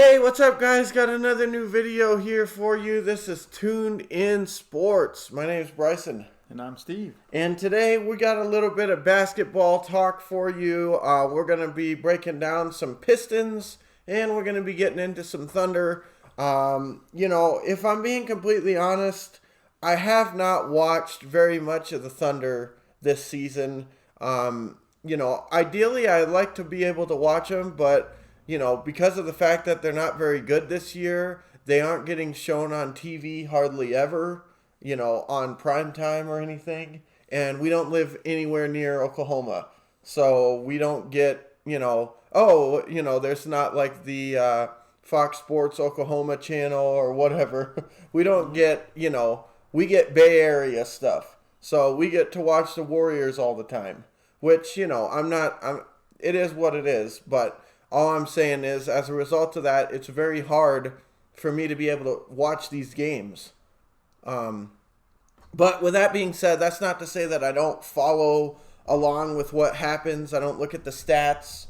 Hey, what's up, guys? Got another new video here for you. This is Tuned In Sports. My name is Bryson. And I'm Steve. And today we got a little bit of basketball talk for you. We're going to be breaking down some Pistons and we're going to be getting into some Thunder. If I'm being completely honest, I have not watched very much of the Thunder this season. Ideally I'd like to be able to watch them, but because of the fact that they're not very good this year, they aren't getting shown on TV hardly ever, on prime time or anything. And we don't live anywhere near Oklahoma. So we don't get, there's not like the Fox Sports Oklahoma channel or whatever. We don't get, we get Bay Area stuff. So we get to watch the Warriors all the time, which, it is what it is, but all I'm saying is, as a result of that, it's very hard for me to be able to watch these games. But with that being said, that's not to say that I don't follow along with what happens. I don't look at the stats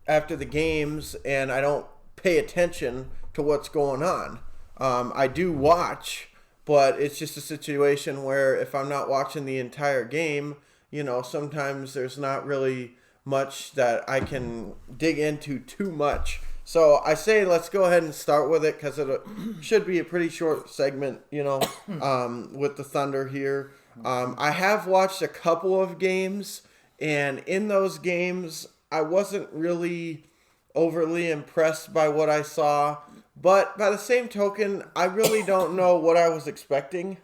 after the games, and I don't pay attention to what's going on. I do watch, but it's just a situation where if I'm not watching the entire game, sometimes there's not really much that I can dig into too much. So I say let's go ahead and start with it because it should be a pretty short segment, with the Thunder here. I have watched a couple of games, and in those games, I wasn't really overly impressed by what I saw. But by the same token, I really don't know what I was expecting.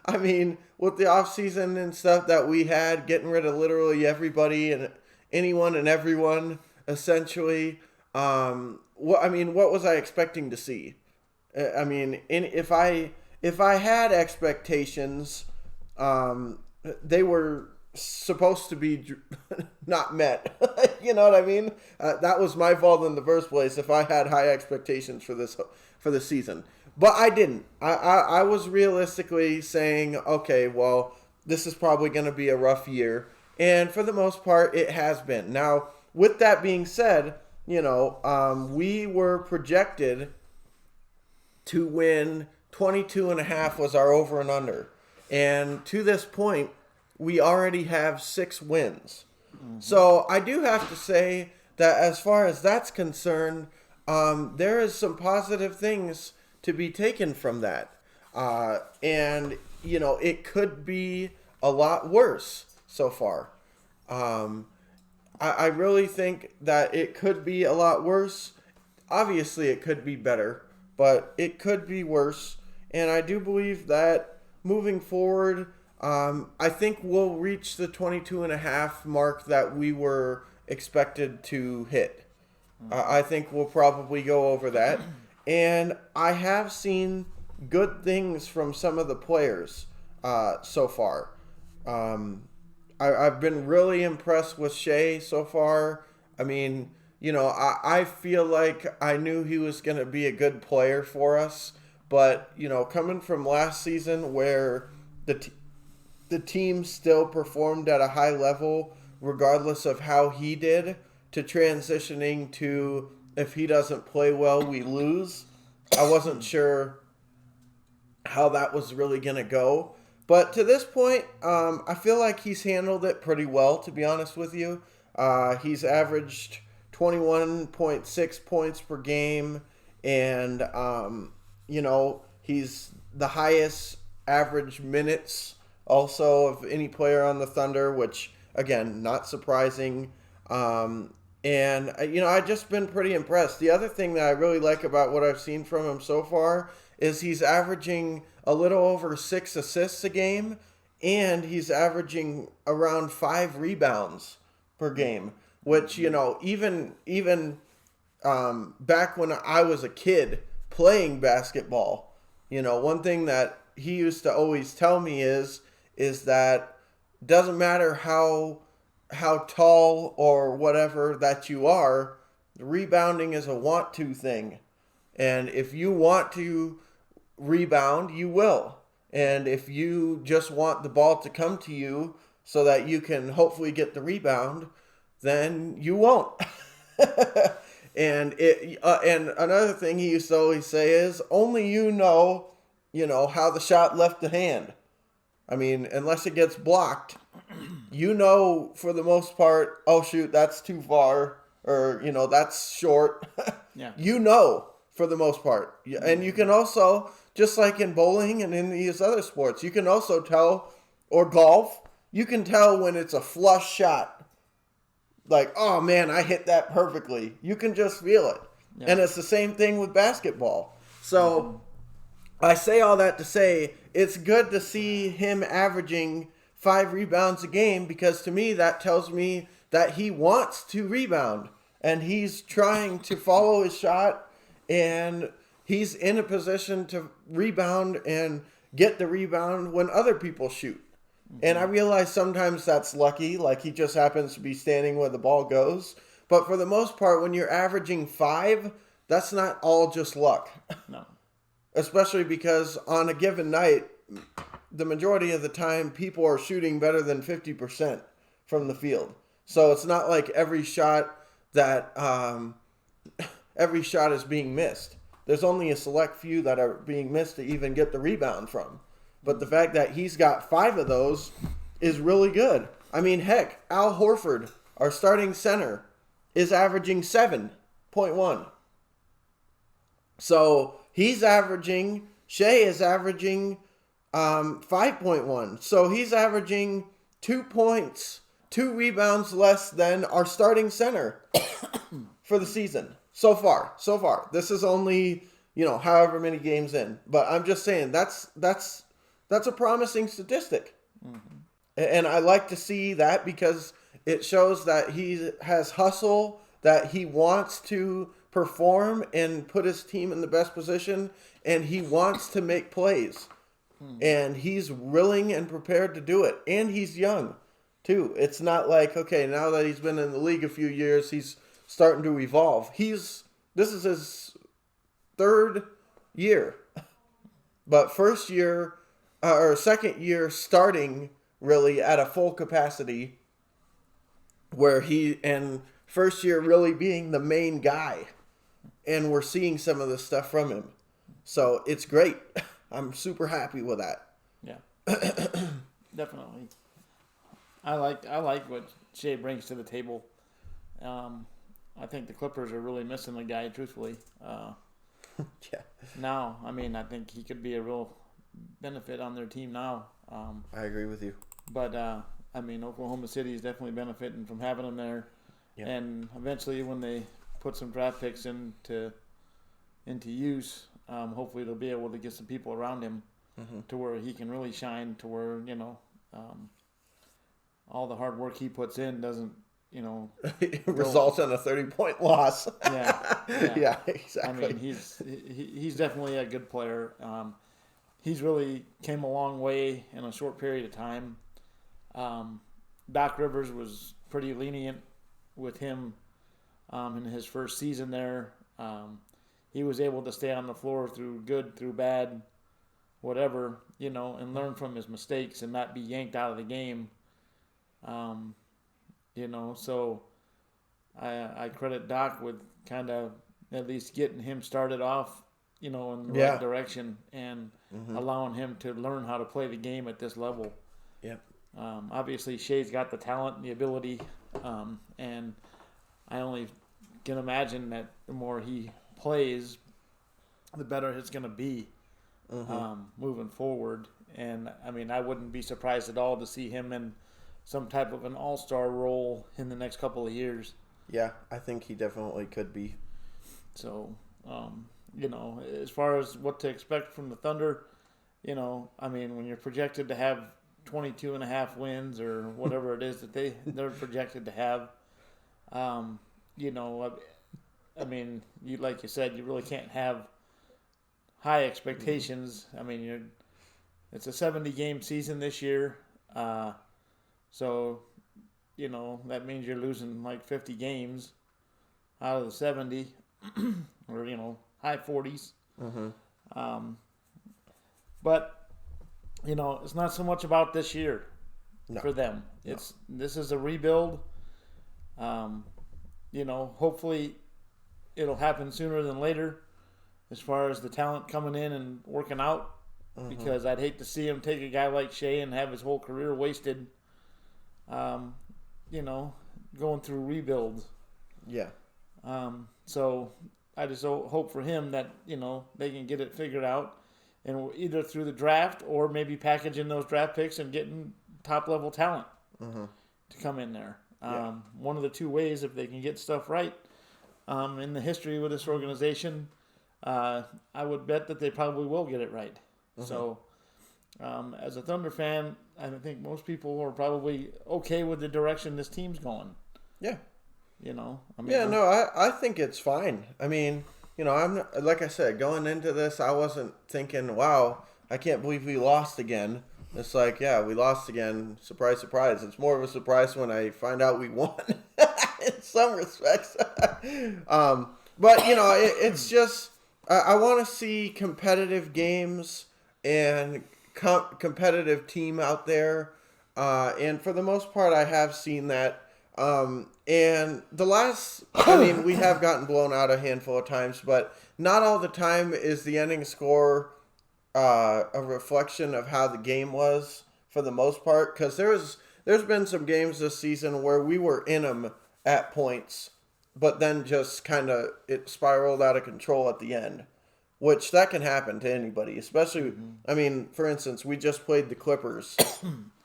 I mean, with the offseason and stuff that we had, getting rid of literally everybody and anyone and everyone, essentially, what was I expecting to see? If I had expectations, they were supposed to be not met. You know what I mean? That was my fault in the first place if I had high expectations for this season. But I didn't. I was realistically saying, okay, well, this is probably going to be a rough year. And for the most part, it has been. Now, with that being said, we were projected to win 22.5 was our over and under. And to this point, we already have 6 wins. Mm-hmm. So I do have to say that as far as that's concerned, there is some positive things to be taken from that. It could be a lot worse so far. I really think that it could be a lot worse. Obviously, it could be better, but it could be worse. And I do believe that moving forward, I think we'll reach the 22.5 mark that we were expected to hit. I think we'll probably go over that. And I have seen good things from some of the players so far. I've been really impressed with Shea so far. I mean, I feel like I knew he was going to be a good player for us. But, coming from last season where the team still performed at a high level regardless of how he did, to transitioning to if he doesn't play well, we lose. I wasn't sure how that was really going to go. But to this point, I feel like he's handled it pretty well, to be honest with you. He's averaged 21.6 points per game. And, he's the highest average minutes also of any player on the Thunder, which, again, not surprising. I've just been pretty impressed. The other thing that I really like about what I've seen from him so far is he's averaging a little over 6 assists a game, and he's averaging around 5 rebounds per game, which, even back when I was a kid playing basketball, one thing that he used to always tell me is that it doesn't matter how tall or whatever that you are, rebounding is a want to thing. And if you want to rebound, you will. And if you just want the ball to come to you so that you can hopefully get the rebound, then you won't. And and another thing he used to always say is, only you know how the shot left the hand. I mean, unless it gets blocked, for the most part, oh shoot, that's too far, or that's short. Yeah. For the most part. And you can also, just like in bowling and in these other sports, you can also tell, or golf, you can tell when it's a flush shot. Like, oh man, I hit that perfectly. You can just feel it. Yeah. And it's the same thing with basketball. So I say all that to say it's good to see him averaging 5 rebounds a game, because to me that tells me that he wants to rebound and he's trying to follow his shot, and he's in a position to rebound and get the rebound when other people shoot. Mm-hmm. And I realize sometimes that's lucky, like he just happens to be standing where the ball goes. But for the most part, when you're averaging 5, that's not all just luck. No. Especially because on a given night, the majority of the time, people are shooting better than 50% from the field. So it's not like every shot is being missed. There's only a select few that are being missed to even get the rebound from. But the fact that he's got 5 of those is really good. I mean, heck, Al Horford, our starting center, is averaging 7.1. So he's averaging, Shea is averaging 5.1. So he's averaging 2 points, 2 rebounds less than our starting center for the season. So far. This is only, however many games in. But I'm just saying that's a promising statistic. Mm-hmm. And I like to see that because it shows that he has hustle, that he wants to perform and put his team in the best position, and he wants to make plays. Mm-hmm. And he's willing and prepared to do it. And he's young, too. It's not like, okay, now that he's been in the league a few years, he's starting to evolve. This is his 3rd year. But second year starting really at a full capacity, and first year really being the main guy, and we're seeing some of this stuff from him. So it's great. I'm super happy with that. Yeah. Definitely. I like what Shea brings to the table. I think the Clippers are really missing the guy, truthfully. Yeah. Now, I mean, I think he could be a real benefit on their team now. I agree with you. But, I mean, Oklahoma City is definitely benefiting from having him there. Yeah. And eventually when they put some draft picks into use, hopefully they'll be able to get some people around him to where he can really shine, to where, all the hard work he puts in doesn't, results in a 30-point loss. Yeah, exactly. I mean, he's definitely a good player. He's really came a long way in a short period of time. Doc Rivers was pretty lenient with him in his first season there. He was able to stay on the floor through good, through bad, whatever, and learn from his mistakes and not be yanked out of the game. So I credit Doc with kind of at least getting him started off, in the right direction, and allowing him to learn how to play the game at this level. Yep. Obviously, Shea's got the talent and the ability, and I only can imagine that the more he plays, the better it's going to be moving forward. And, I mean, I wouldn't be surprised at all to see him in some type of an all-star role in the next couple of years. Yeah, I think he definitely could be. So, as far as what to expect from the Thunder, I mean, when you're projected to have 22 and a half wins or whatever it is that they're projected to have, I mean, like you said, you really can't have high expectations. I mean, it's a 70-game season this year. So, that means you're losing like 50 games out of the 70 or, high 40s. Mm-hmm. But, it's not so much about this year for them. This is a rebuild. Hopefully it'll happen sooner than later as far as the talent coming in and working out. Because I'd hate to see him take a guy like Shea and have his whole career wasted, going through rebuilds. Yeah. So I just hope for him that, they can get it figured out, and either through the draft or maybe packaging those draft picks and getting top-level talent to come in there. One of the two ways, if they can get stuff right in the history with this organization, I would bet that they probably will get it right. So, as a Thunder fan, I think most people are probably okay with the direction this team's going. Yeah. I think it's fine. I mean, I'm like I said, going into this, I wasn't thinking, wow, I can't believe we lost again. It's like, yeah, we lost again. Surprise, surprise. It's more of a surprise when I find out we won in some respects. But, it's just, I want to see competitive games and competitive team out there. And for the most part, I have seen that. And we have gotten blown out a handful of times, but not all the time is the ending score a reflection of how the game was for the most part. Because there's been some games this season where we were in them at points, but then just kind of it spiraled out of control at the end. Which that can happen to anybody, especially, for instance, we just played the Clippers.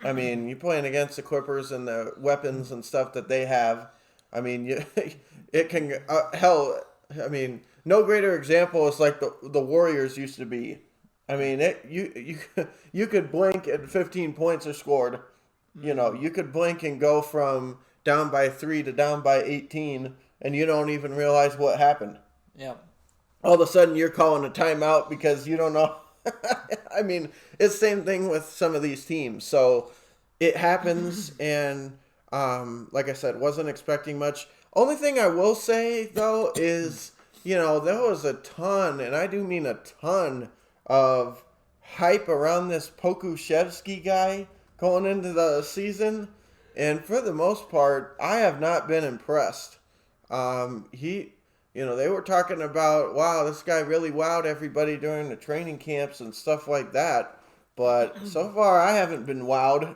You're playing against the Clippers and the weapons and stuff that they have. It can, no greater example is like the Warriors used to be. You could blink and 15 points are scored. You could blink and go from down by 3 to down by 18, and you don't even realize what happened. Yeah. All of a sudden you're calling a timeout because you don't know. It's the same thing with some of these teams. So it happens, and like I said, wasn't expecting much. Only thing I will say, though, is, there was a ton, and I do mean a ton, of hype around this Pokuševski guy going into the season. And for the most part, I have not been impressed. They were talking about, wow, this guy really wowed everybody during the training camps and stuff like that. But so far, I haven't been wowed.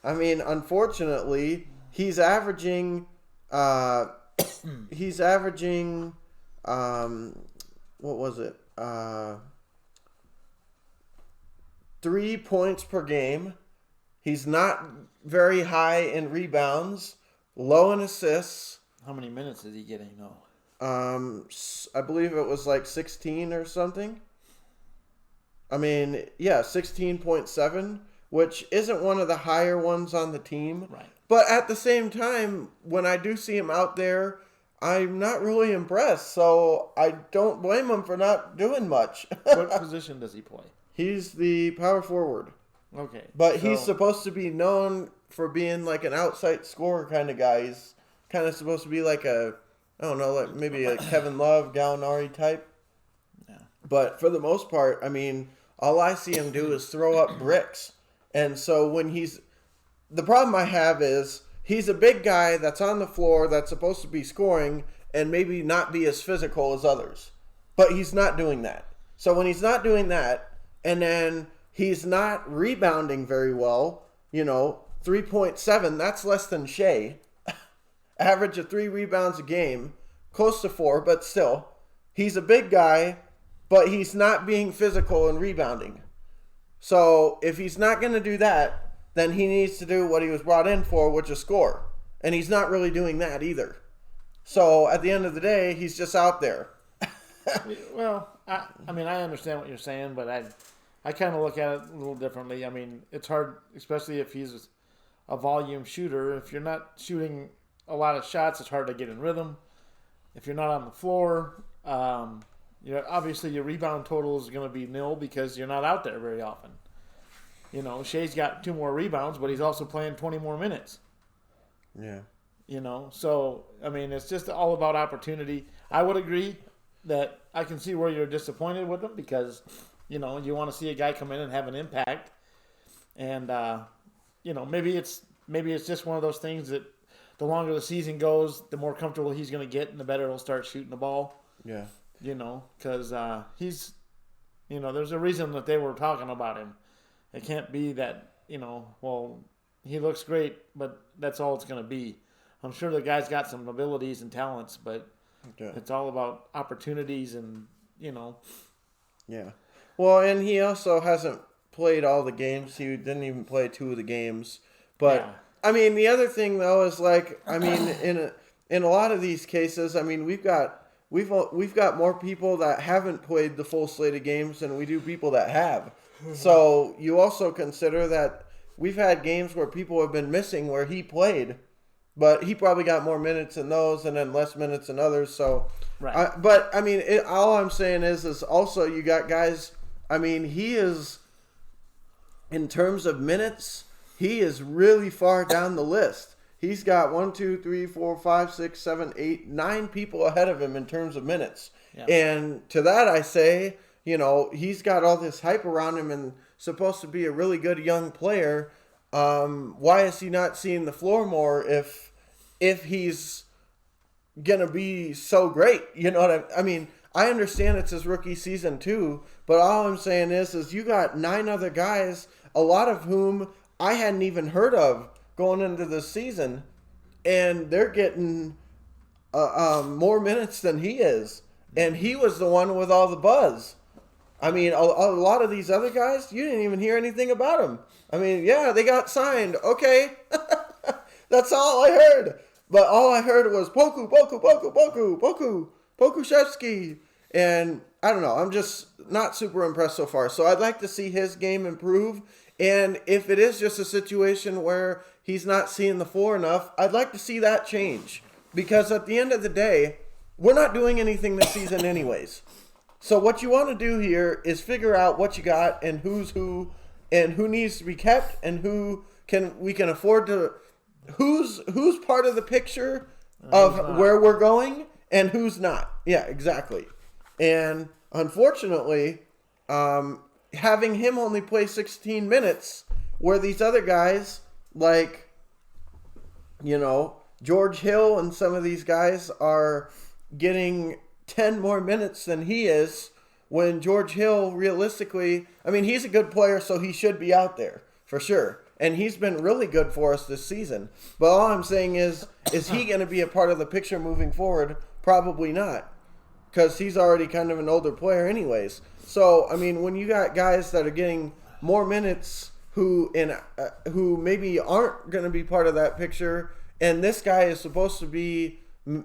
Unfortunately, he's averaging, what was it? 3 points per game. He's not very high in rebounds, low in assists. How many minutes is he getting, though? I believe it was like 16 or something. 16.7, which isn't one of the higher ones on the team. Right. But at the same time, when I do see him out there, I'm not really impressed. So I don't blame him for not doing much. What position does he play? He's the power forward. Okay. But he's supposed to be known for being like an outside scorer kind of guy. He's kind of supposed to be like like maybe a Kevin Love, Gallinari type. Yeah. But for the most part, all I see him do is throw up bricks. And so the problem I have is he's a big guy that's on the floor that's supposed to be scoring and maybe not be as physical as others. But he's not doing that. So when he's not doing that, and then he's not rebounding very well, 3.7, that's less than Shea. Average of 3 rebounds a game, close to 4, but still. He's a big guy, but he's not being physical and rebounding. So if he's not going to do that, then he needs to do what he was brought in for, which is score. And he's not really doing that either. So at the end of the day, he's just out there. Well, I understand what you're saying, but I kind of look at it a little differently. It's hard, especially if he's a volume shooter. If you're not shooting a lot of shots, it's hard to get in rhythm. If you're not on the floor, obviously your rebound total is going to be nil because you're not out there very often. Shea's got 2 more rebounds, but he's also playing 20 more minutes. Yeah. So, it's just all about opportunity. I would agree that I can see where you're disappointed with him because, you want to see a guy come in and have an impact. And, maybe it's just one of those things that the longer the season goes, the more comfortable he's going to get, and the better he'll start shooting the ball. Yeah. Because he's, there's a reason that they were talking about him. It can't be that, well, he looks great, but that's all it's going to be. I'm sure the guy's got some abilities and talents, but it's all about opportunities and, Yeah. Well, and he also hasn't played all the games. He didn't even play 2 of the games. But, I mean, the other thing, though, is in a lot of these cases, I mean, we've got more people that haven't played the full slate of games than we do people that have. So you also consider that we've had games where people have been missing where he played, but he probably got more minutes in those and then less minutes in others. So, right. But I mean, all I'm saying is also you got guys. I mean, he is, in terms of minutes, he is really far down the list. He's got 1, 2, 3, 4, 5, 6, 7, 8, 9 people ahead of him in terms of minutes. Yeah. And to that I say, he's got all this hype around him and supposed to be a really good young player. Why is he not seeing the floor more if he's gonna be so great? You know what I mean? I understand it's his rookie season too, but all I'm saying is you got 9 other guys, a lot of whom I hadn't even heard of going into this season, and they're getting more minutes than he is, and he was the one with all the buzz. I mean, a lot of these other guys, you didn't even hear anything about them. I mean, yeah, they got signed. Okay. That's all I heard. But all I heard was Poku, Pokushevsky. And I don't know. I'm just not super impressed so far. So I'd like to see his game improve. And if it is just a situation where he's not seeing the floor enough, I'd like to see that change. Because at the end of the day, we're not doing anything this season anyways. So what you want to do here is figure out what you got and who's who and who needs to be kept and who we can afford to, who's part of the picture of where we're going and who's not. Yeah, exactly. And unfortunately, having him only play 16 minutes where these other guys like, George Hill and some of these guys are getting 10 more minutes than he is, when George Hill, realistically, I mean, he's a good player, so he should be out there for sure. And he's been really good for us this season. But all I'm saying is he going to be a part of the picture moving forward? Probably not, because he's already kind of an older player anyways. So, I mean, when you got guys that are getting more minutes who maybe aren't going to be part of that picture, and this guy is supposed to be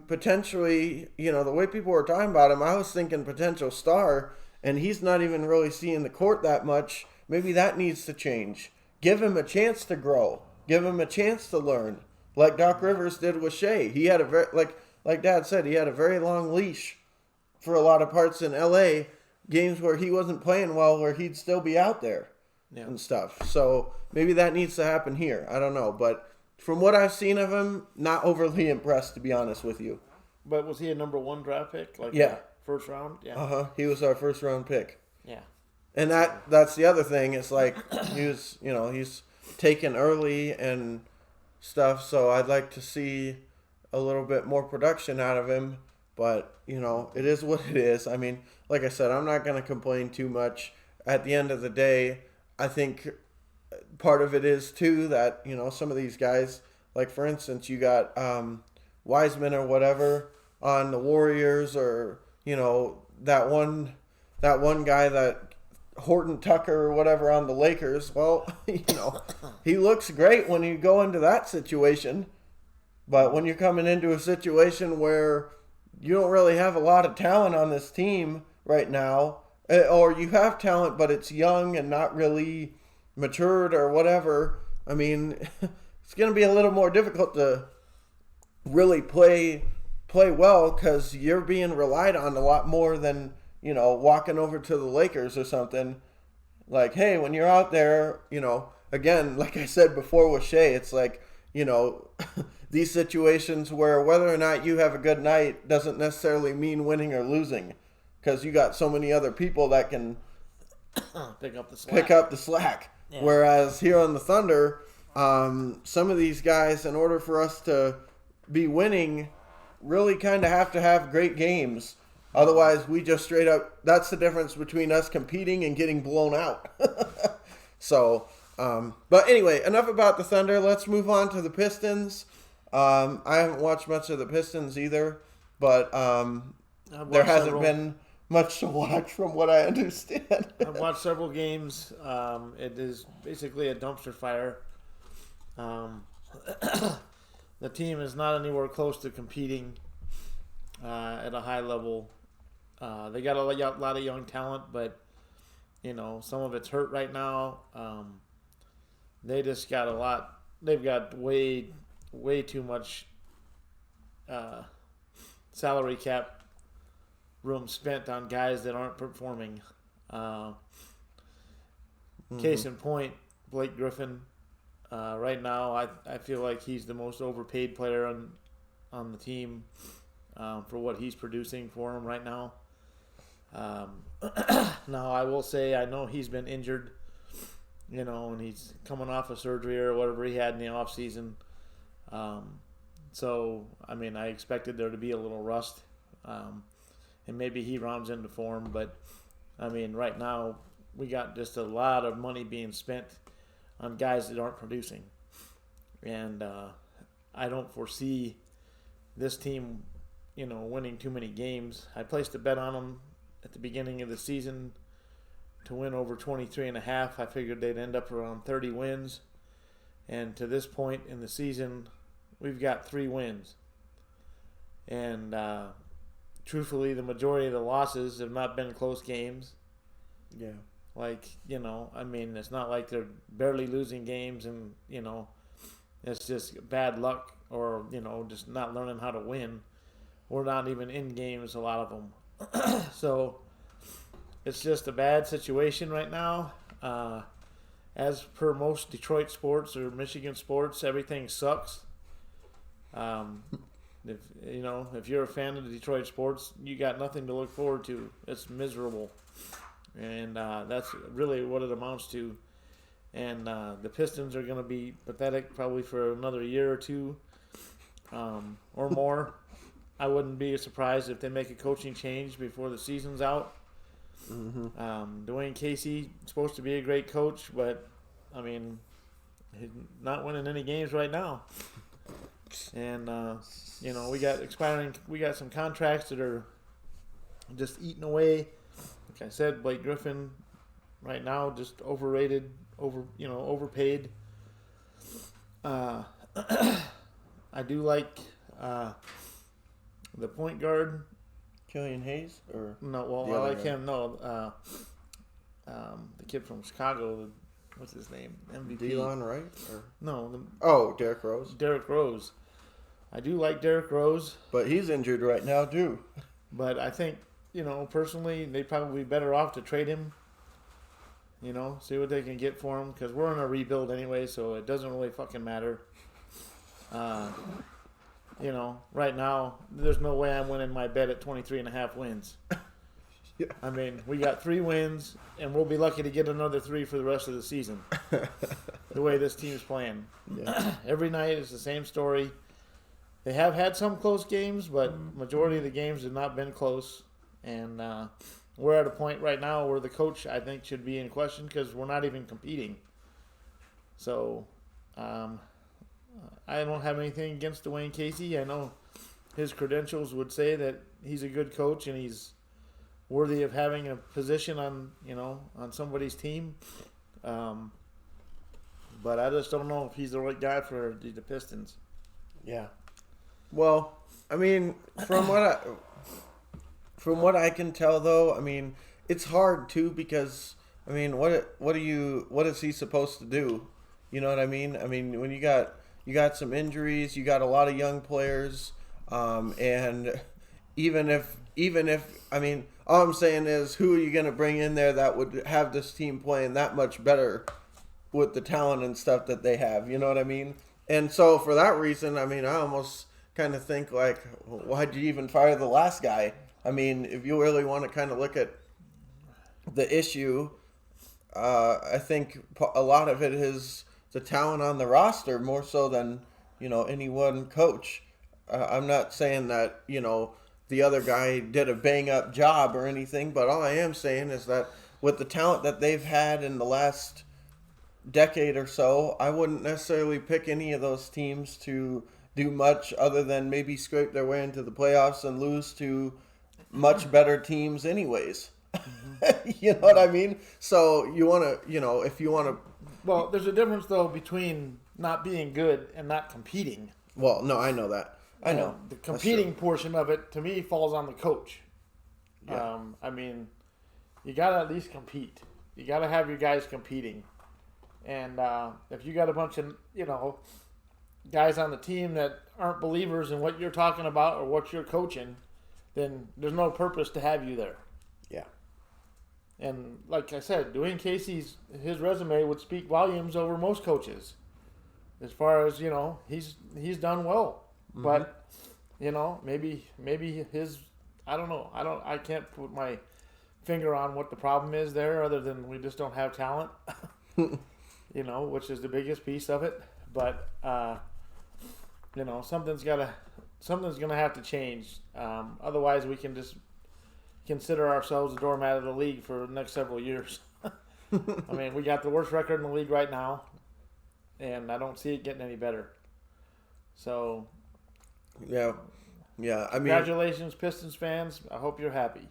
potentially, the way people were talking about him, I was thinking potential star, and he's not even really seeing the court that much. Maybe that needs to change. Give him a chance to grow. Give him a chance to learn, like Doc Rivers did with Shea. He had a very, like Dad said, he had a very long leash for a lot of parts in LA, games where he wasn't playing well, where he'd still be out there and stuff. So maybe that needs to happen here. I don't know, but from what I've seen of him, not overly impressed, to be honest with you. But was he a number 1 draft pick? First round? Yeah. He was our first round pick. Yeah. And that's the other thing. It's like he's taken early and stuff. So I'd like to see a little bit more production out of him. But, it is what it is. I mean, like I said, I'm not going to complain too much. At the end of the day, I think part of it is too that some of these guys, like for instance, you got Wiseman or whatever on the Warriors, or that one guy, that Horton Tucker or whatever on the Lakers. Well, he looks great when you go into that situation, but when you're coming into a situation where you don't really have a lot of talent on this team right now, or you have talent but it's young and not really matured or whatever, I mean, it's going to be a little more difficult to really play well, because you're being relied on a lot more than, walking over to the Lakers or something. Like, hey, when you're out there, again, like I said before with Shea, it's like, these situations where whether or not you have a good night doesn't necessarily mean winning or losing, because you got so many other people that can pick up the slack. Yeah. Whereas here on the Thunder, some of these guys, in order for us to be winning really kind of have to have great games. Otherwise, we just straight up, that's the difference between us competing and getting blown out. So, but anyway, enough about the Thunder. Let's move on to the Pistons. I haven't watched much of the Pistons either, but there hasn't been much to watch from what I understand. I've watched several games. It is basically a dumpster fire. The team is not anywhere close to competing at a high level. They got a lot of young talent, but some of it's hurt right now. They just got a lot. They've got way too much salary cap room spent on guys that aren't performing. Case in point, Blake Griffin. Right now, I feel like he's the most overpaid player on the team for what he's producing for him right now. Now, I will say I know he's been injured, and he's coming off of surgery or whatever he had in the off season. So, I mean, I expected there to be a little rust, and maybe he rounds into form. But, I mean, right now we got just a lot of money being spent on guys that aren't producing. And I don't foresee this team, winning too many games. I placed a bet on them at the beginning of the season to win over 23.5. I figured they'd end up around 30 wins. And to this point in the season, we've got 3 wins. And truthfully, the majority of the losses have not been close games. Yeah. I mean, it's not like they're barely losing games and, it's just bad luck or, just not learning how to win. We're not even in games, a lot of them. So it's just a bad situation right now. As per most Detroit sports or Michigan sports, everything sucks. If you're a fan of the Detroit sports, you got nothing to look forward to. It's miserable. And that's really what it amounts to. And the Pistons are going to be pathetic probably for another year or two or more. I wouldn't be surprised if they make a coaching change before the season's out. Mm-hmm. Dwayne Casey is supposed to be a great coach, but, I mean, he's not winning any games right now. And, we got some contracts that are just eating away. Like I said, Blake Griffin right now just overrated, overpaid. I do like the point guard. Killian Hayes? Or no, well, I like him. No, the kid from Chicago. What's his name? MVP. Delon Wright? No. Derrick Rose. Derrick Rose. I do like Derrick Rose. But he's injured right now, too. But I think, personally, they'd probably be better off to trade him. See what they can get for him. Because we're in a rebuild anyway, so it doesn't really fucking matter. Right now, there's no way I'm winning my bet at 23.5 wins. Yeah. I mean, we got 3 wins, and we'll be lucky to get another 3 for the rest of the season. The way this team's playing. Yeah. Every night is the same story. They have had some close games, but majority of the games have not been close. And we're at a point right now where the coach, I think, should be in question because we're not even competing. So, I don't have anything against Dwayne Casey. I know his credentials would say that he's a good coach and he's worthy of having a position on somebody's team. But I just don't know if he's the right guy for the Pistons. Yeah. Well, I mean, from what I can tell, though, I mean, it's hard too because I mean, what is he supposed to do? You know what I mean? I mean, when you got some injuries, you got a lot of young players, and even if I mean, all I'm saying is, who are you going to bring in there that would have this team playing that much better with the talent and stuff that they have? You know what I mean? And so for that reason, I mean, I almost kind of think like, why'd you even fire the last guy? I mean, if you really want to kind of look at the issue, I think a lot of it is the talent on the roster more so than any one coach. I'm not saying that, the other guy did a bang up job or anything, but all I am saying is that with the talent that they've had in the last decade or so, I wouldn't necessarily pick any of those teams to do much other than maybe scrape their way into the playoffs and lose to much better teams anyways. You know what I mean? So you want to, if you want to... Well, there's a difference, though, between not being good and not competing. Well, no, I know that. I know. The competing portion of it, to me, falls on the coach. Yeah. You got to at least compete. You got to have your guys competing. And if you got a bunch of, guys on the team that aren't believers in what you're talking about or what you're coaching, then there's no purpose to have you there. Yeah. And like I said, Dwayne Casey's his resume would speak volumes over most coaches. As far as, he's done well. Mm-hmm. But, maybe his I don't know. I can't put my finger on what the problem is there other than we just don't have talent. Which is the biggest piece of it. But something's gonna have to change. Otherwise, we can just consider ourselves a doormat of the league for the next several years. We got the worst record in the league right now, and I don't see it getting any better. So, yeah. Congratulations, Pistons fans. I hope you're happy.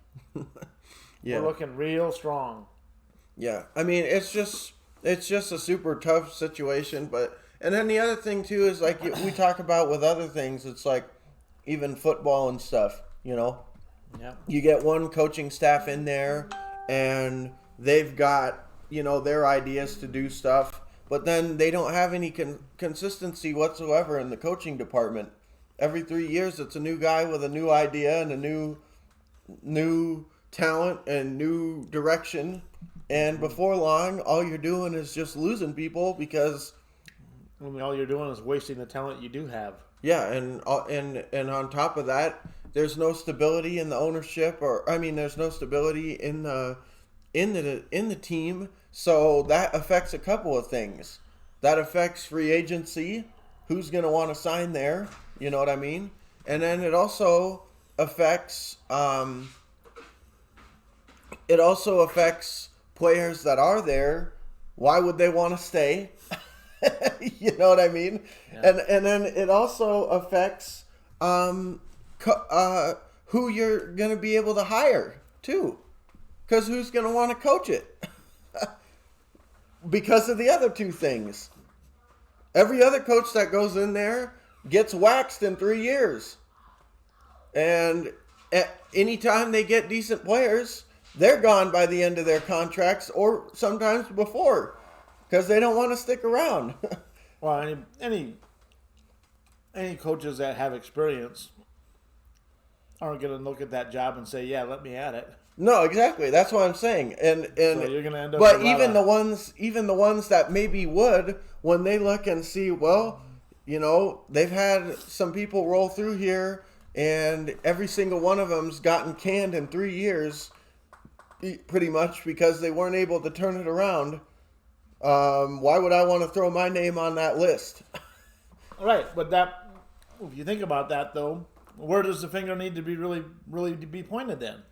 Yeah, we're looking real strong. Yeah, it's just a super tough situation, and then the other thing too is like we talk about with other things. It's like even football and stuff. Yeah. You get one coaching staff in there, and they've got their ideas to do stuff, but then they don't have any consistency whatsoever in the coaching department. Every 3 years, it's a new guy with a new idea and a new talent and new direction. And before long, all you're doing is just losing people because all you're doing is wasting the talent you do have. Yeah, and on top of that, there's no stability in the ownership, there's no stability in the team. So that affects a couple of things. That affects free agency. Who's going to want to sign there? You know what I mean? And then it also affects players that are there. Why would they want to stay? You know what I mean? Yeah. And then it also affects who you're going to be able to hire too, because who's going to want to coach it? Because of the other two things. Every other coach that goes in there gets waxed in 3 years. And anytime they get decent players, they're gone by the end of their contracts or sometimes before because they don't want to stick around. Well, any coaches that have experience aren't going to look at that job and say, yeah, let me at it. No, exactly. That's what I'm saying. And so you're gonna end up. But even the ones that maybe would, when they look and see, well, they've had some people roll through here, and every single one of them's gotten canned in 3 years, pretty much because they weren't able to turn it around. Why would I want to throw my name on that list? All right, but if you think about that, though, where does the finger need to be really be pointed then?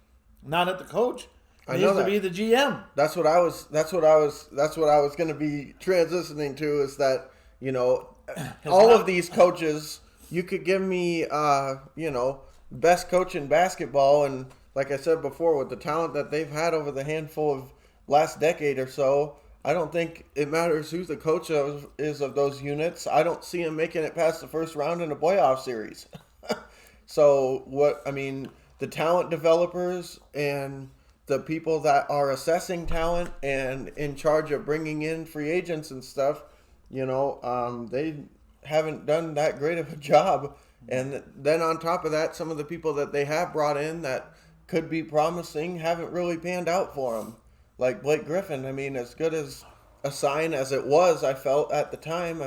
Not at the coach. It needs to be the GM. That's what I was going to be transitioning to, is that, all of these coaches, you could give me, best coach in basketball. And like I said before, with the talent that they've had over the handful of last decade or so, I don't think it matters who the coach is of those units. I don't see him making it past the first round in a playoff series. So the talent developers and the people that are assessing talent and in charge of bringing in free agents and stuff, they haven't done that great of a job. And then on top of that, some of the people that they have brought in that could be promising haven't really panned out for them. Like Blake Griffin, as good as a sign as it was, I felt at the time.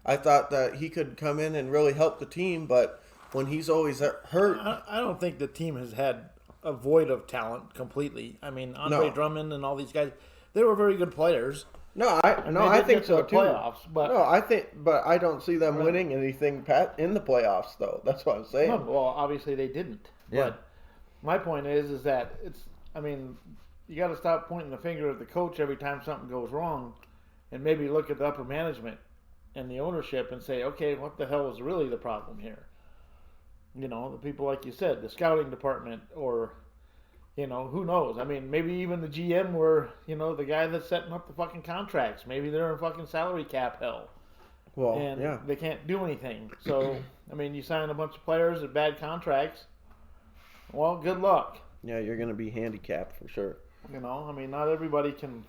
I thought that he could come in and really help the team, but when he's always hurt. I don't think the team has had a void of talent completely. Andre Drummond and all these guys, they were very good players. I think so too. Playoffs, but but I don't see them winning anything in the playoffs though. That's what I'm saying. No, well, obviously they didn't. Yeah. But my point is that you got to stop pointing the finger at the coach every time something goes wrong, and maybe look at the upper management and the ownership and say, okay, what the hell is really the problem here? The people like you said, the scouting department, or who knows? I mean, maybe even the GM were, the guy that's setting up the fucking contracts. Maybe they're in fucking salary cap hell. Well, and they can't do anything. So, you sign a bunch of players at bad contracts. Well, good luck. Yeah, you're going to be handicapped for sure. Not everybody can.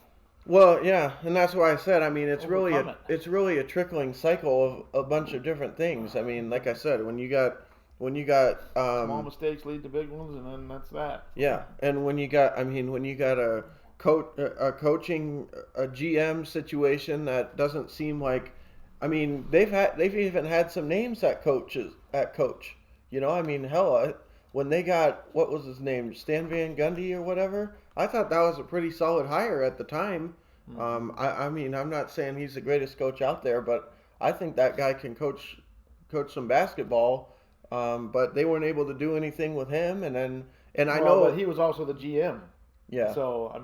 Well, yeah, and that's why I said, it's really a trickling cycle of a bunch of different things. Like I said, when you got small mistakes lead to big ones, and then that's that. Yeah, and when you got a coaching a GM situation that doesn't seem like, they've even had some names at coach. Hell, when they got, what was his name, Stan Van Gundy or whatever, I thought that was a pretty solid hire at the time. Mm-hmm. I'm not saying he's the greatest coach out there, but I think that guy can coach some basketball. But they weren't able to do anything with him, but he was also the GM. Yeah. So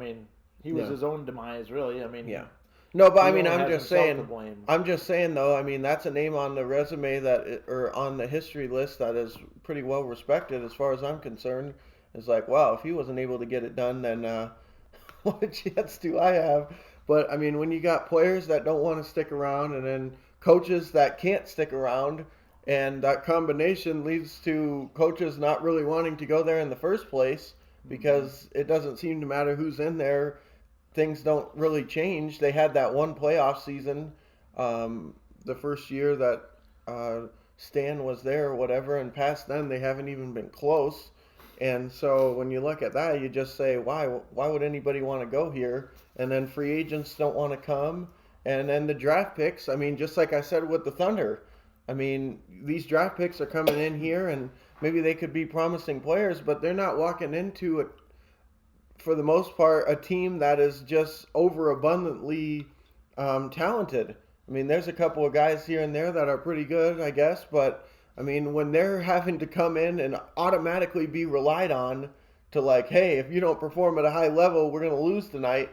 he was his own demise, really. Yeah. No, but I'm just saying though. That's a name on the resume or on the history list that is pretty well respected as far as I'm concerned. It's like, wow, if he wasn't able to get it done, then what chance do I have? But when you got players that don't want to stick around, and then coaches that can't stick around. And that combination leads to coaches not really wanting to go there in the first place because it doesn't seem to matter who's in there. Things don't really change. They had that one playoff season the first year that Stan was there or whatever, and past then they haven't even been close. And so when you look at that, you just say, why would anybody want to go here? And then free agents don't want to come. And then the draft picks, just like I said with the Thunder, these draft picks are coming in here, and maybe they could be promising players, but they're not walking into it, for the most part, a team that is just overabundantly talented. There's a couple of guys here and there that are pretty good, I guess, but, when they're having to come in and automatically be relied on to, like, hey, if you don't perform at a high level, we're going to lose tonight,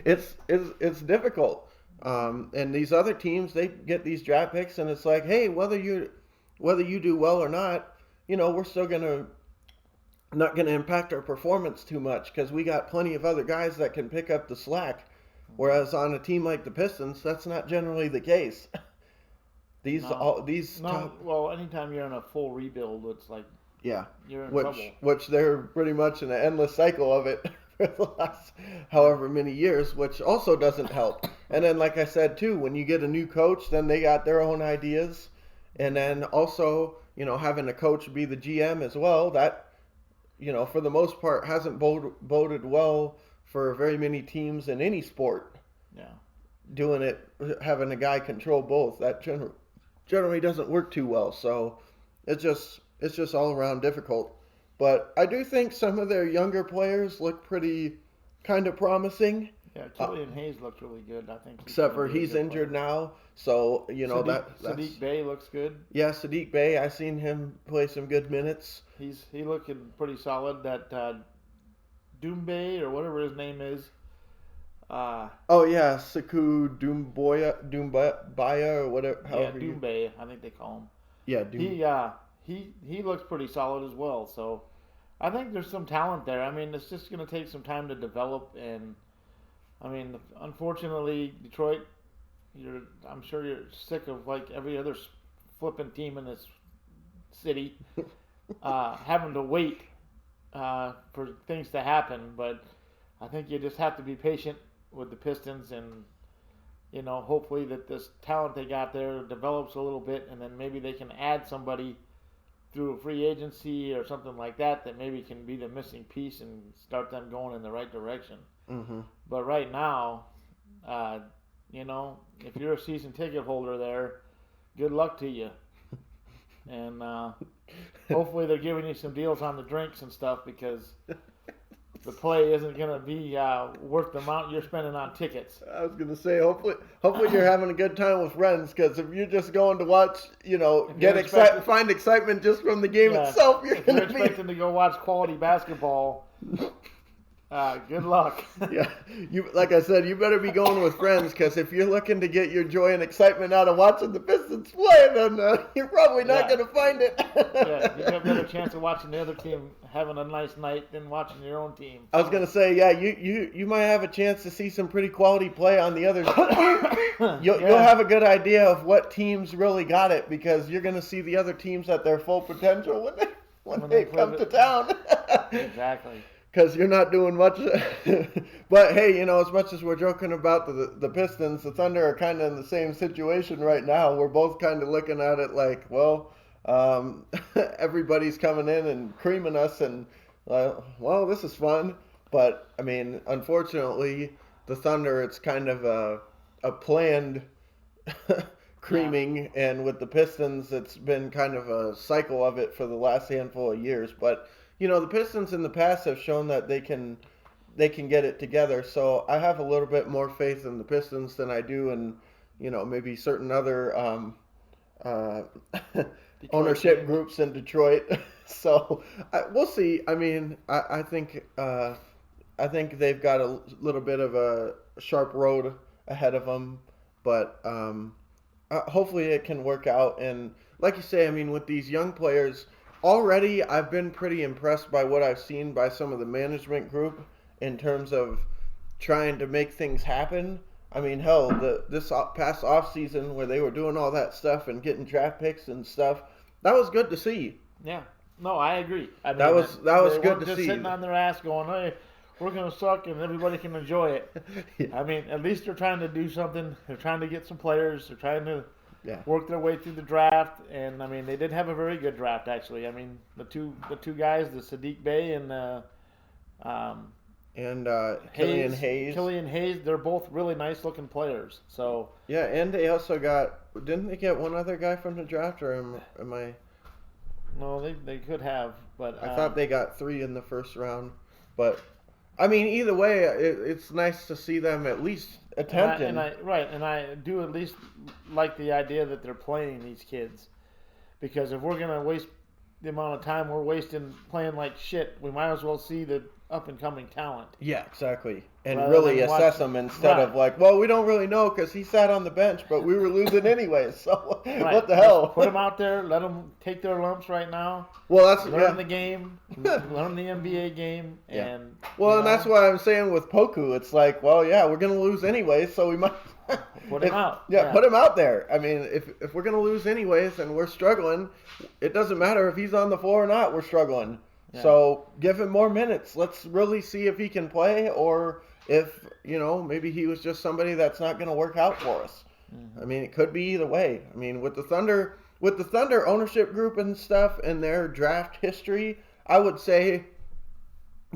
it's difficult. And these other teams, they get these draft picks, and it's like, hey, whether you do well or not, we're still not gonna impact our performance too much because we got plenty of other guys that can pick up the slack. Whereas on a team like the Pistons, that's not generally the case. Well, anytime you're in a full rebuild, it's like you're in trouble. Which they're pretty much in an endless cycle of it. For the last however many years, which also doesn't help. And then, like I said, too, when you get a new coach, then they got their own ideas. And then also, having a coach be the GM as well, that, for the most part, hasn't boded well for very many teams in any sport. Yeah. Doing it, having a guy control both, that generally doesn't work too well. So it's just all around difficult. But I do think some of their younger players look pretty kind of promising. Yeah, Killian Hayes looks really good. I think. Except for he's injured now, so Sadiq Bey looks good. Yeah, Sadiq Bey. I seen him play some good minutes. He looking pretty solid. That Doumbé or whatever his name is. Sekou Doumbaya or whatever. Yeah, Doumbé. I think they call him. Yeah, Doumbé. He looks pretty solid as well. So I think there's some talent there. It's just going to take some time to develop. And unfortunately, Detroit, I'm sure you're sick of like every other flipping team in this city having to wait for things to happen. But I think you just have to be patient with the Pistons and. Hopefully that this talent they got there develops a little bit, and then maybe they can add somebody through a free agency or something like that maybe can be the missing piece and start them going in the right direction. Mm-hmm. But right now, if you're a season ticket holder there, good luck to you. And hopefully they're giving you some deals on the drinks and stuff because the play isn't going to be worth the amount you're spending on tickets. I was gonna say, hopefully you're having a good time with friends. Because if you're just going to watch, find excitement just from the game itself, if you're expecting to go watch quality basketball. Good luck. Yeah, like I said, you better be going with friends, because if you're looking to get your joy and excitement out of watching the Pistons play, then you're probably not going to find it. Yeah, you have a better chance of watching the other team having a nice night than watching your own team. I was going to say, yeah, you might have a chance to see some pretty quality play on the other. You'll have a good idea of what teams really got it, because you're going to see the other teams at their full potential when they come to town. Exactly. Because you're not doing much. But, hey, as much as we're joking about the Pistons, the Thunder are kind of in the same situation right now. We're both kind of looking at it like, well, everybody's coming in and creaming us, and, well, this is fun. But, I mean, unfortunately, the Thunder, it's kind of a planned creaming. And with the Pistons, it's been kind of a cycle of it for the last handful of years. But the Pistons in the past have shown that they can get it together. So I have a little bit more faith in the Pistons than I do in, maybe certain other ownership groups in Detroit. So we'll see. I mean, I think they've got a little bit of a sharp road ahead of them, but hopefully it can work out. And like you say, I mean, with these young players. Already, I've been pretty impressed by what I've seen by some of the management group in terms of trying to make things happen. I mean, hell, this past offseason where they were doing all that stuff and getting draft picks and stuff, that was good to see. Yeah. No, I agree. I mean, that was good to see. Just sitting on their ass going, hey, we're going to suck and everybody can enjoy it. Yeah. I mean, at least they're trying to do something. They're trying to get some players. They're trying to work their way through the draft, and I mean they did have a very good draft actually. I mean the two guys, the Sadiq Bey and Killian Hayes. Killian Hayes, they're both really nice looking players. So yeah, and they also didn't they get one other guy from the draft, or am I? No, they could have, but I thought they got 3 in the first round, but. I mean, either way, it's nice to see them at least attempting. And I do at least like the idea that they're playing these kids, because if we're gonna waste the amount of time we're wasting playing like shit, we might as well see the up and coming talent. Yeah, exactly, and really assess them instead of like, well, we don't really know because he sat on the bench, but we were losing anyway. So what the hell? Just put them out there, let them take their lumps right now. Well, that's learn the game, learn the NBA game, and and that's why I'm saying with Poku, it's like, well, yeah, we're gonna lose anyway, so we might put him out. Yeah, put him out there. I mean, if we're gonna lose anyways and we're struggling, it doesn't matter if he's on the floor or not. We're struggling. Yeah. So give him more minutes. Let's really see if he can play, or if maybe he was just somebody that's not going to work out for us. Mm-hmm. I mean, it could be either way. I mean, with the Thunder ownership group and stuff and their draft history, I would say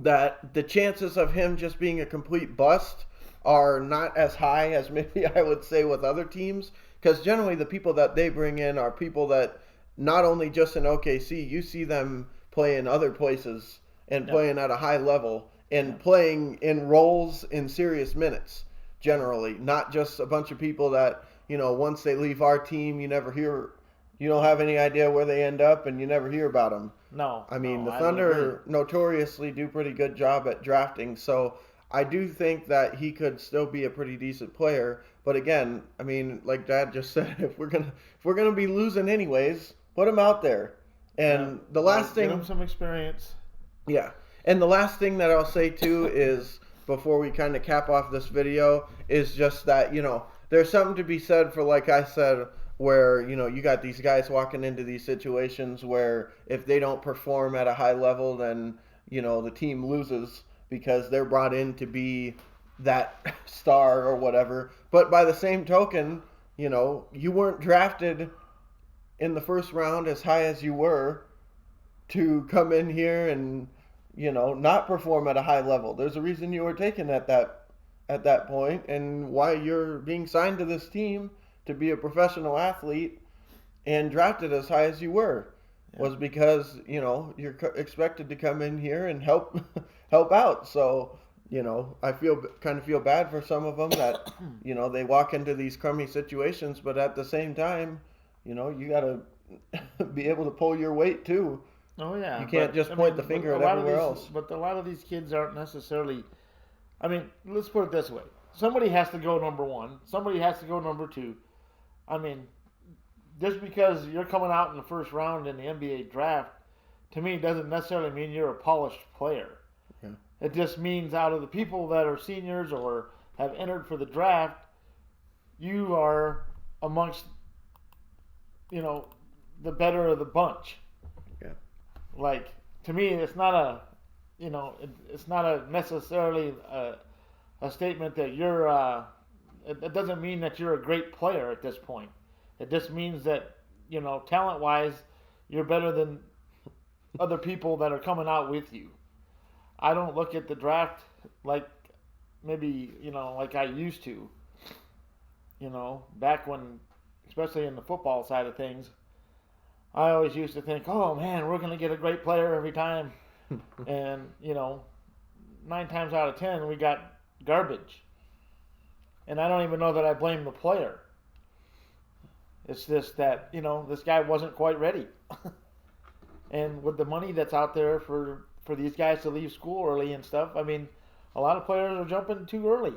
that the chances of him just being a complete bust are not as high as maybe I would say with other teams, because generally the people that they bring in are people that not only just in OKC, you see them play in other places and playing at a high level and playing in roles in serious minutes, generally, not just a bunch of people that, once they leave our team, you don't have any idea where they end up and you never hear about them. No. I mean, the Thunder notoriously do a pretty good job at drafting, so I do think that he could still be a pretty decent player. But again, I mean, like Dad just said, if we're gonna be losing anyways, put him out there. And the last thing, give him some experience. Yeah, and the last thing that I'll say too is, before we kind of cap off this video, is just that there's something to be said for, like I said, where you got these guys walking into these situations where if they don't perform at a high level, then the team loses because they're brought in to be that star or whatever. But by the same token, you weren't drafted in the first round as high as you were to come in here and not perform at a high level. There's a reason you were taken at that point, and why you're being signed to this team to be a professional athlete and drafted as high as you were. was because you're expected to come in here and help out. So I kind of feel bad for some of them that they walk into these crummy situations, but at the same time, you got to be able to pull your weight too. Oh yeah, you can't just point the finger at everywhere else. But a lot of these kids aren't necessarily. I mean, let's put it this way: somebody has to go number one. Somebody has to go number two. I mean, just because you're coming out in the first round in the NBA draft, to me, doesn't necessarily mean you're a polished player. Yeah. It just means out of the people that are seniors or have entered for the draft, you are amongst, the better of the bunch. Yeah. Like, to me, it's not it's not necessarily a statement that you're. It doesn't mean that you're a great player at this point. It just means that talent-wise, you're better than other people that are coming out with you. I don't look at the draft like maybe like I used to. Back when, especially in the football side of things, I always used to think, oh man, we're going to get a great player every time. And, 9 times out of 10, we got garbage. And I don't even know that I blame the player. It's just that, this guy wasn't quite ready. And with the money that's out there for these guys to leave school early and stuff, I mean, a lot of players are jumping too early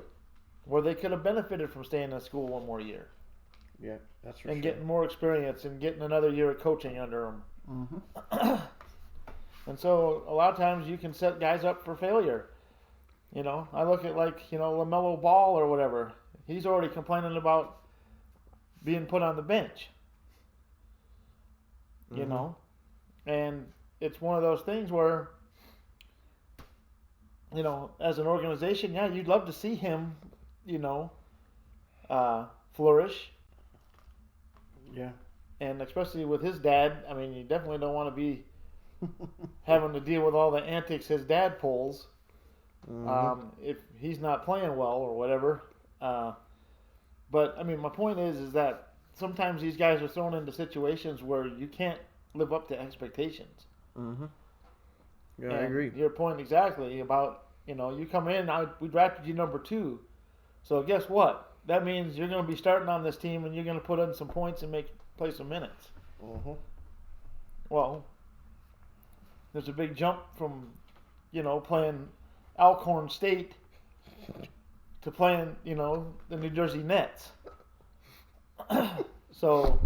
where they could have benefited from staying in school one more year. Yeah, that's for and sure. getting more experience and getting another year of coaching under them. Mm-hmm. And so a lot of times you can set guys up for failure. I look at LaMelo Ball or whatever. He's already complaining about being put on the bench. Mm-hmm. And it's one of those things where, as an organization, yeah, you'd love to see him, flourish. Yeah. And especially with his dad, I mean, you definitely don't want to be having to deal with all the antics his dad pulls. Mm-hmm. If he's not playing well or whatever. But I mean, my point is that sometimes these guys are thrown into situations where you can't live up to expectations. Mm-hmm. Yeah, And I agree. your point exactly about, you come in, we drafted you number 2. So guess what? That means you're going to be starting on this team and you're going to put in some points and play some minutes. Mm-hmm. Well, there's a big jump from, playing Alcorn State to playing, the New Jersey Nets. So,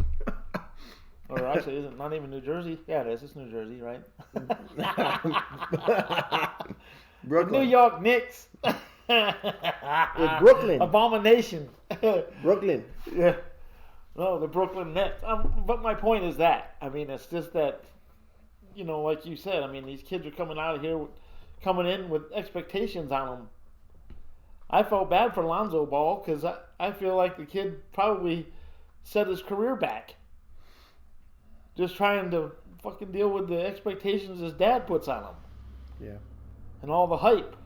or actually, is it not even New Jersey? Yeah, it is. It's New Jersey, right? Brooklyn. The New York Knicks. It's Brooklyn. Abomination. Brooklyn. Yeah. No, the Brooklyn Nets. But my point is that, I mean, it's just that, like you said, I mean, these kids are coming out of here, coming in with expectations on them. I felt bad for Lonzo Ball because I feel like the kid probably set his career back. Just trying to fucking deal with the expectations his dad puts on him. Yeah. And all the hype.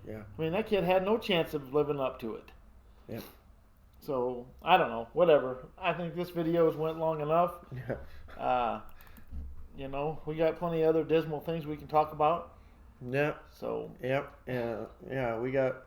Yeah. I mean, that kid had no chance of living up to it. Yeah. So, I don't know. Whatever. I think this video went long enough. Yeah. We got plenty of other dismal things we can talk about. Yeah. So. Yep. Yeah. We got.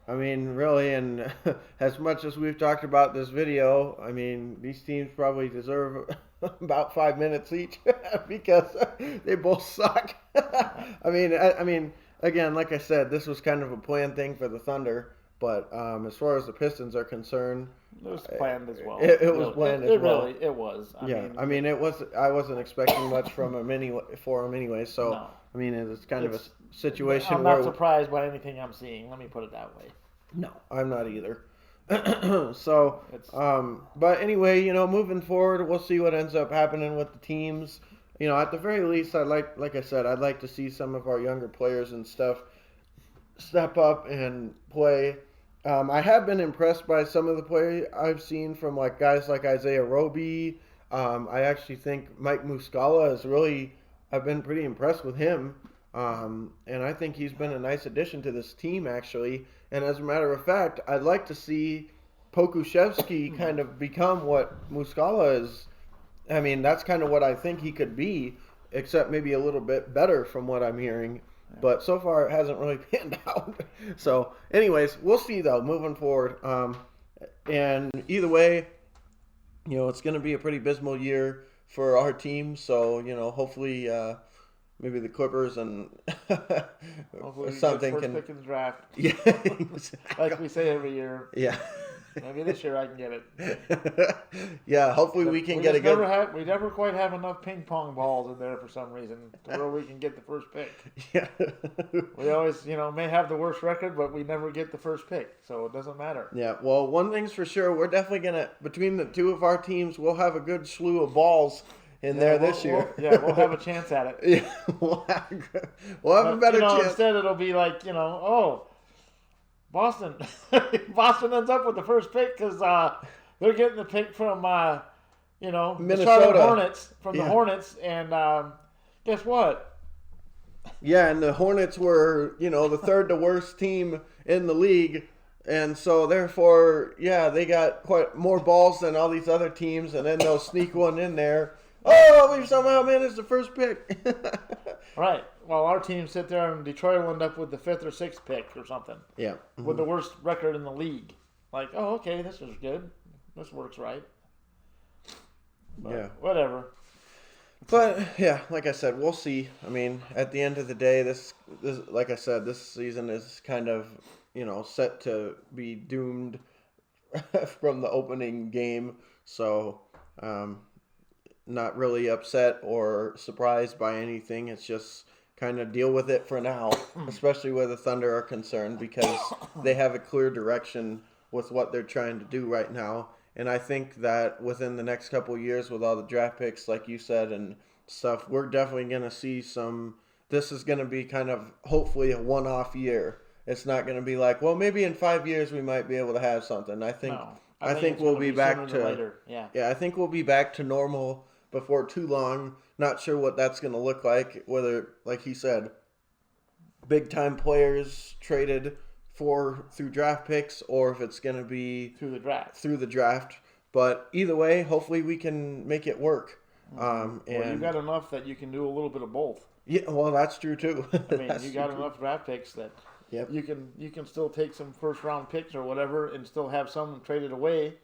I mean, really, and as much as we've talked about this video, I mean, these teams probably deserve about 5 minutes each because they both suck. I mean, again, like I said, this was kind of a planned thing for the Thunder, but as far as the Pistons are concerned, it was planned as well. It was planned as well. It was. I mean, it was. I wasn't expecting much from him anyway. So, no. I mean, it's kind of a situation I'm not surprised by anything I'm seeing. Let me put it that way. No, I'm not either. So, but anyway, moving forward, we'll see what ends up happening with the teams. At the very least, like I said, I'd like to see some of our younger players and stuff step up and play. I have been impressed by some of the play I've seen from guys like Isaiah Roby. I actually think Mike Muscala I've been pretty impressed with him. And I think he's been a nice addition to this team, actually. And as a matter of fact, I'd like to see Pokusevski kind of become what Muscala I mean, that's kind of what I think he could be, except maybe a little bit better from what I'm hearing. But so far, it hasn't really panned out. So, anyways, we'll see, though, moving forward. And either way, it's going to be a pretty abysmal year for our team. So, hopefully maybe the Clippers and Hopefully something first can pick in the draft. Yeah, Like we say every year. Yeah. Maybe this year I can get it. Yeah, hopefully we can get a good. good. We never quite have enough ping pong balls in there for some reason to where we can get the first pick. Yeah. We always, may have the worst record, but we never get the first pick, so it doesn't matter. Yeah. Well, one thing's for sure, we're definitely gonna, between the two of our teams, we'll have a good slew of balls in there this year. We'll have a chance at it. Yeah, we'll have a better chance. Instead, it'll be like, Boston. Boston ends up with the first pick because they're getting the pick from, Minnesota. the Charlotte Hornets, from the Hornets. And guess what? Yeah, and the Hornets were, the third to worst team in the league. And so, therefore, they got quite more balls than all these other teams. And then they'll sneak one in there. Oh, we've somehow managed the first pick. Right. Well, our team sit there and Detroit will end up with the 5th or 6th pick or something. Yeah. Mm-hmm. With the worst record in the league. Like, oh, okay, this is good. This works right. But whatever. But, like I said, we'll see. I mean, at the end of the day, this like I said, this season is kind of, set to be doomed from the opening game. So, not really upset or surprised by anything. It's just kind of deal with it for now, especially where the Thunder are concerned, because they have a clear direction with what they're trying to do right now. And I think that within the next couple of years, with all the draft picks, like you said, and stuff, we're definitely going to see this is going to be kind of hopefully a one-off year. It's not going to be like, well, maybe in 5 years we might be able to have something. I think we'll be back to later. Yeah. I think we'll be back to normal before too long. Not sure what that's going to look like, whether, like he said, big-time players traded through draft picks, or if it's going to be through the draft. But either way, hopefully we can make it work. And you got enough that you can do a little bit of both. Yeah, well, that's true too. I mean, you got enough draft picks that you can still take some first-round picks or whatever and still have some traded away.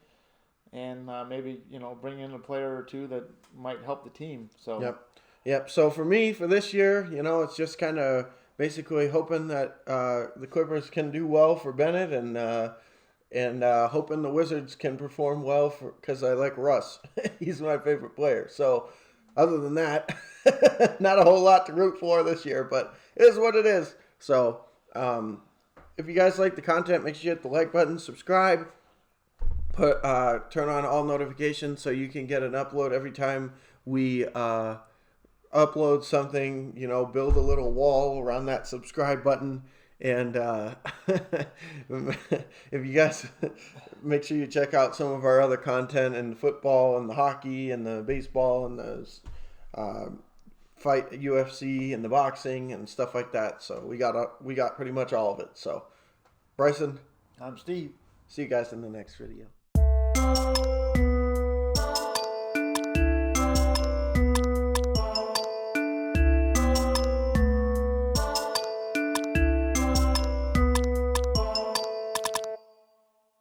And maybe, bring in a player or two that might help the team. So Yep. So for me, for this year, it's just kind of basically hoping that the Clippers can do well for Bennett, and hoping the Wizards can perform well because I like Russ. He's my favorite player. So other than that, not a whole lot to root for this year, but it is what it is. So if you guys like the content, make sure you hit the like button, subscribe. Turn on all notifications so you can get an upload every time we upload something. Build a little wall around that subscribe button. And if you guys make sure you check out some of our other content in the football and the hockey and the baseball and the fight UFC and the boxing and stuff like that. So we got pretty much all of it. So Bryson, I'm Steve. See you guys in the next video.